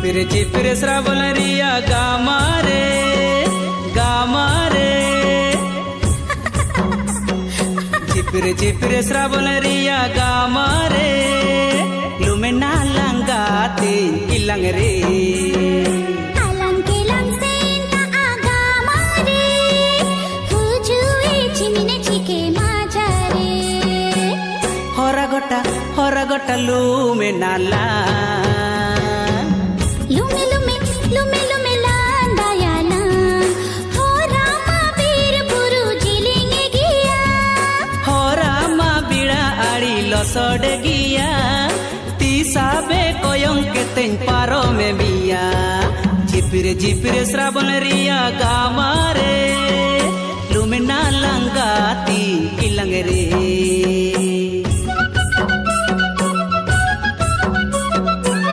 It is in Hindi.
झिपिरे झिपिरे श्रावण रिया गामारे गामारे झिपिरे झिपिरे श्रावण रिया गामारे लुमे नालंगाते इलंग रे ಹೊರಗೊಟ್ಟ ಲೂಮೆ ನಾಲ ಲುಮೆ ಲುಮೆ ಲುಮೆ ಲುಮೆ ಲಾಂದಾಯಾಲ ಹೋ ರಾಮ ಬೀರ ಪುರು ಜಿಲಿಂಗೆ ಗಿಯಾ हो रामा बिड़ा आड़ी लसड़े गिया तीसाबे कोयं के तें पारो में बिया झिपिरे झिपिरे श्रावण रिया गामारे लुमे नालंगाती इलंग रे